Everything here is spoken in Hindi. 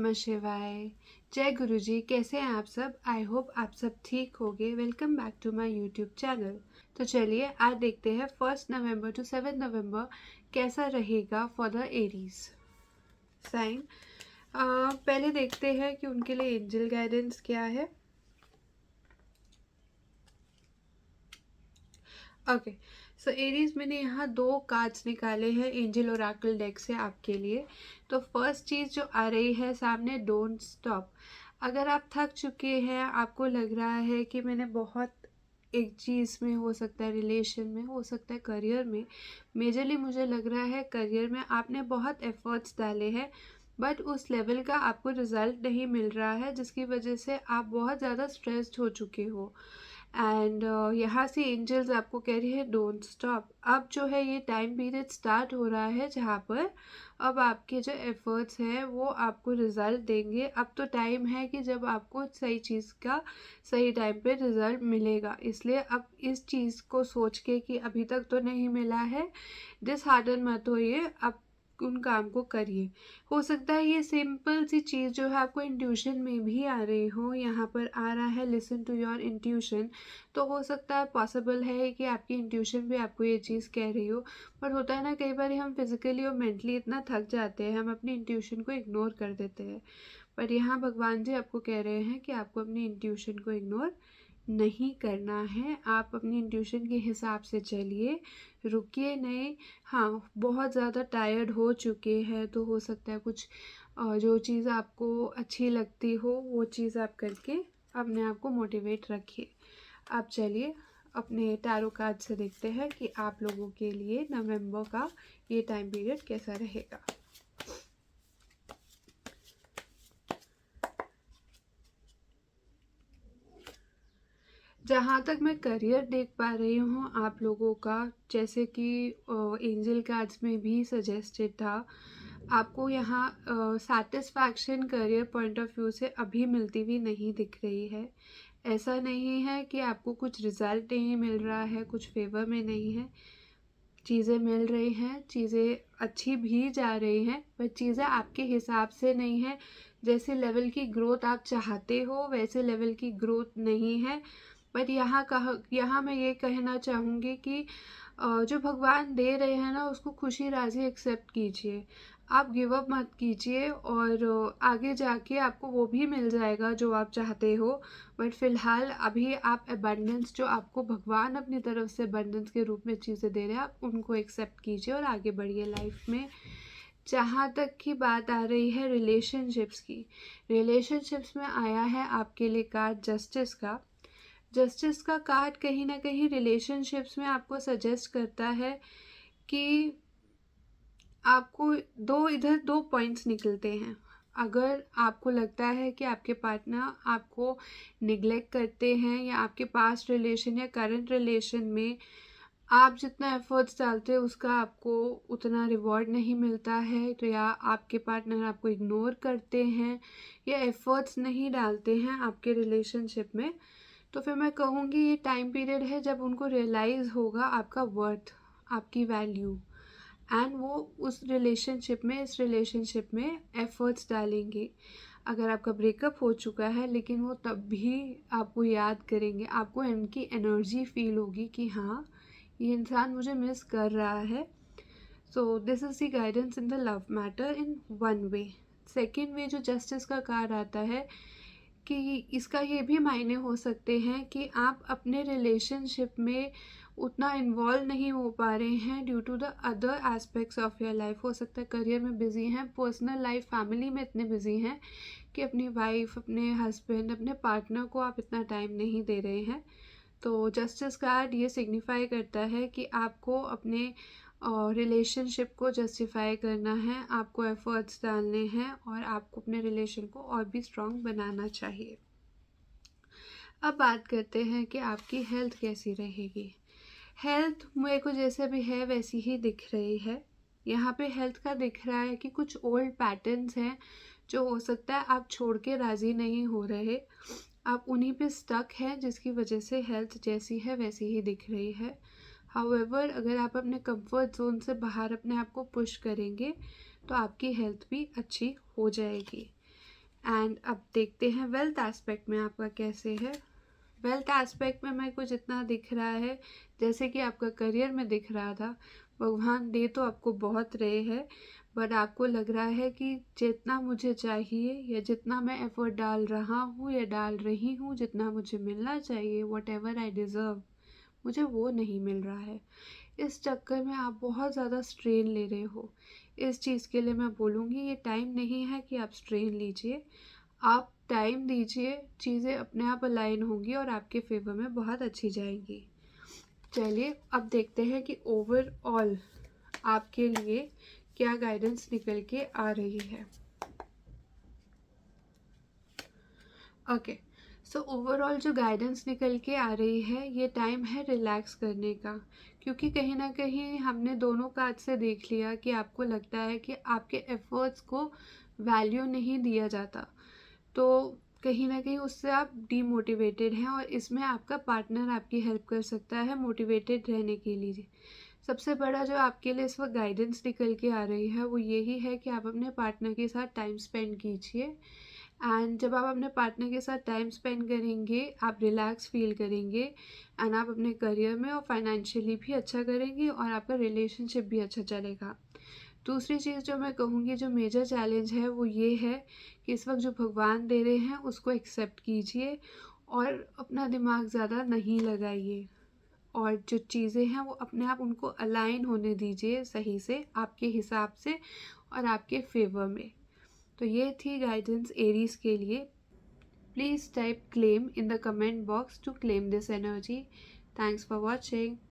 नमः शिवाय। जय गुरु जी। कैसे हैं आप सब? आई होप आप सब ठीक होंगे। Welcome back to my YouTube channel. तो चलिए आज देखते हैं 1 नवंबर टू 7 नवंबर कैसा रहेगा फॉर द एरीज साइन। पहले देखते हैं कि उनके लिए एंजल गाइडेंस क्या है। ओके, सो एरीज मैंने यहाँ 2 कार्ड्स निकाले हैं एंजल ओरेकल डेक से आपके लिए। तो फर्स्ट चीज़ जो आ रही है सामने, डोंट स्टॉप। अगर आप थक चुके हैं, आपको लग रहा है कि मैंने बहुत एक चीज़ में, हो सकता है रिलेशन में, हो सकता है करियर में, मेजरली मुझे लग रहा है करियर में आपने बहुत एफर्ट्स डाले हैं बट उस लेवल का आपको रिजल्ट नहीं मिल रहा है, जिसकी वजह से आप बहुत ज़्यादा स्ट्रेस्ड हो चुके हो। एंड यहाँ से एंजल्स आपको कह रही है डोंट स्टॉप। अब जो है ये टाइम पीरियड स्टार्ट हो रहा है जहाँ पर अब आपके जो एफर्ट्स हैं वो आपको रिजल्ट देंगे। अब तो टाइम है कि जब आपको सही चीज़ का सही टाइम पे रिजल्ट मिलेगा। इसलिए अब इस चीज़ को सोच के कि अभी तक तो नहीं मिला है, डिसहार्टन मत होइए, अब उन काम को करिए। हो सकता है ये सिंपल सी चीज़ जो है आपको इंट्यूशन में भी आ रही हो। यहाँ पर आ रहा है लिसन टू योर इंट्यूशन। तो हो सकता है पॉसिबल है कि आपकी इंट्यूशन भी आपको ये चीज़ कह रही हो। पर होता है ना, कई बार हम फिजिकली और मेंटली इतना थक जाते हैं, हम अपनी इंट्यूशन को इग्नोर कर देते हैं। पर यहाँ भगवान जी आपको कह रहे हैं कि आपको अपनी इंट्यूशन को इग्नोर नहीं करना है। आप अपनी इंट्यूशन के हिसाब से चलिए, रुकिए नहीं। हाँ, बहुत ज़्यादा टायर्ड हो चुके हैं तो हो सकता है कुछ जो चीज़ आपको अच्छी लगती हो वो चीज़ आप करके अपने आप को मोटिवेट रखिए। आप चलिए अपने टैरो कार्ड से देखते हैं कि आप लोगों के लिए नवंबर का ये टाइम पीरियड कैसा रहेगा। जहाँ तक मैं करियर देख पा रही हूँ आप लोगों का, जैसे कि एंजल कार्ड्स में भी सजेस्टेड था, आपको यहाँ satisfaction career point of view से अभी मिलती हुई नहीं दिख रही है। ऐसा नहीं है कि आपको कुछ रिजल्ट नहीं मिल रहा है, कुछ फेवर में नहीं है। चीज़ें मिल रही हैं, चीज़ें अच्छी भी जा रही हैं, पर चीज़ें आपके हिसाब से नहीं है। जैसे लेवल की ग्रोथ आप चाहते हो वैसे लेवल की ग्रोथ नहीं है। बट यहाँ मैं ये कहना चाहूँगी कि जो भगवान दे रहे हैं ना उसको खुशी राज़ी एक्सेप्ट कीजिए। आप गिव अप मत कीजिए और आगे जाके आपको वो भी मिल जाएगा जो आप चाहते हो। बट फ़िलहाल अभी आप अबंडेंस, जो आपको भगवान अपनी तरफ से अबंडेंस के रूप में चीज़ें दे रहे हैं, आप उनको एक्सेप्ट कीजिए और आगे बढ़िए लाइफ में। जहाँ तक की बात आ रही है रिलेशनशिप्स की, रिलेशनशिप्स में आया है आपके लिए कार्ड जस्टिस का। जस्टिस का कार्ड कहीं ना कहीं रिलेशनशिप्स में आपको सजेस्ट करता है कि आपको इधर दो पॉइंट्स निकलते हैं। अगर आपको लगता है कि आपके पार्टनर आपको निग्लेक्ट करते हैं या आपके पास्ट रिलेशन या करंट रिलेशन में आप जितना एफर्ट्स डालते हैं उसका आपको उतना रिवॉर्ड नहीं मिलता है, तो या आपके पार्टनर आपको इग्नोर करते हैं या एफर्ट्स नहीं डालते हैं आपके रिलेशनशिप में, तो फिर मैं कहूँगी ये टाइम पीरियड है जब उनको रियलाइज़ होगा आपका वर्थ, आपकी वैल्यू, एंड वो उस रिलेशनशिप में, इस रिलेशनशिप में एफर्ट्स डालेंगे। अगर आपका ब्रेकअप हो चुका है लेकिन वो तब भी आपको याद करेंगे, आपको इनकी एनर्जी फील होगी कि हाँ ये इंसान मुझे मिस कर रहा है। So this is the guidance in the love matter in one way. Second way जो जस्टिस का कार्ड आता है कि इसका ये भी मायने हो सकते हैं कि आप अपने रिलेशनशिप में उतना इन्वॉल्व नहीं हो पा रहे हैं due to the other aspects of your life. हो सकता है करियर में बिजी हैं, पर्सनल लाइफ फैमिली में इतने बिजी हैं कि अपनी वाइफ, अपने हस्बैंड, अपने पार्टनर को आप इतना टाइम नहीं दे रहे हैं। तो जस्टिस कार्ड ये सिग्निफाई करता है कि आपको अपने रिलेशनशिप को जस्टिफाई करना है, आपको एफर्ट्स डालने हैं और आपको अपने रिलेशन को और भी स्ट्रॉन्ग बनाना चाहिए। अब बात करते हैं कि आपकी हेल्थ कैसी रहेगी। हेल्थ मेरे को जैसे भी है वैसी ही दिख रही है। यहाँ पे हेल्थ का दिख रहा है कि कुछ ओल्ड पैटर्न्स हैं जो हो सकता है आप छोड़ के राज़ी नहीं हो रहे, आप उन्हीं पे स्टक हैं जिसकी वजह से हेल्थ जैसी है वैसी ही दिख रही है। हाउएवर अगर आप अपने कंफर्ट जोन से बाहर अपने आप को पुश करेंगे तो आपकी हेल्थ भी अच्छी हो जाएगी। एंड अब देखते हैं वेल्थ एस्पेक्ट में आपका कैसे है। वेल्थ एस्पेक्ट में मेरे को जितना दिख रहा है, जैसे कि आपका करियर में दिख रहा था, भगवान दे तो आपको बहुत रहे हैं, बट आपको लग रहा है कि जितना मुझे चाहिए या जितना मैं एफर्ट डाल रहा हूँ या डाल रही हूँ, जितना मुझे मिलना चाहिए, वट एवर आई डिज़र्व, मुझे वो नहीं मिल रहा है। इस चक्कर में आप बहुत ज़्यादा स्ट्रेन ले रहे हो। इस चीज़ के लिए मैं बोलूँगी ये टाइम नहीं है कि आप स्ट्रेन लीजिए, आप टाइम दीजिए, चीज़ें अपने आप अलाइन होंगी और आपके फेवर में बहुत अच्छी जाएंगी। चलिए अब देखते हैं कि ओवरऑल आपके लिए क्या गाइडेंस निकल के आ रही है। ओके, सो ओवरऑल जो गाइडेंस निकल के आ रही है, ये टाइम है रिलैक्स करने का, क्योंकि कहीं ना कहीं हमने दोनों कार्ड से देख लिया कि आपको लगता है कि आपके एफर्ट्स को वैल्यू नहीं दिया जाता, तो कहीं ना कहीं उससे आप डीमोटिवेटेड हैं और इसमें आपका पार्टनर आपकी हेल्प कर सकता है मोटिवेटेड रहने के लिए। सबसे बड़ा जो आपके लिए इस वक्त गाइडेंस निकल के आ रही है वो यही है कि आप अपने पार्टनर के साथ टाइम स्पेंड कीजिए, एंड जब आप अपने पार्टनर के साथ टाइम स्पेंड करेंगे आप रिलैक्स फील करेंगे, एंड आप अपने करियर में और फाइनेंशियली भी अच्छा करेंगे और आपका रिलेशनशिप भी अच्छा चलेगा। दूसरी चीज़ जो मैं कहूँगी, जो मेजर चैलेंज है वो ये है कि इस वक्त जो भगवान दे रहे हैं उसको एक्सेप्ट कीजिए और अपना दिमाग ज़्यादा नहीं लगाइए, और जो चीज़ें हैं वो अपने आप उनको अलाइन होने दीजिए सही से आपके हिसाब से और आपके फेवर में। तो ये थी गाइडेंस एरीज के लिए। Please type claim in the comment box to claim this energy. Thanks for watching.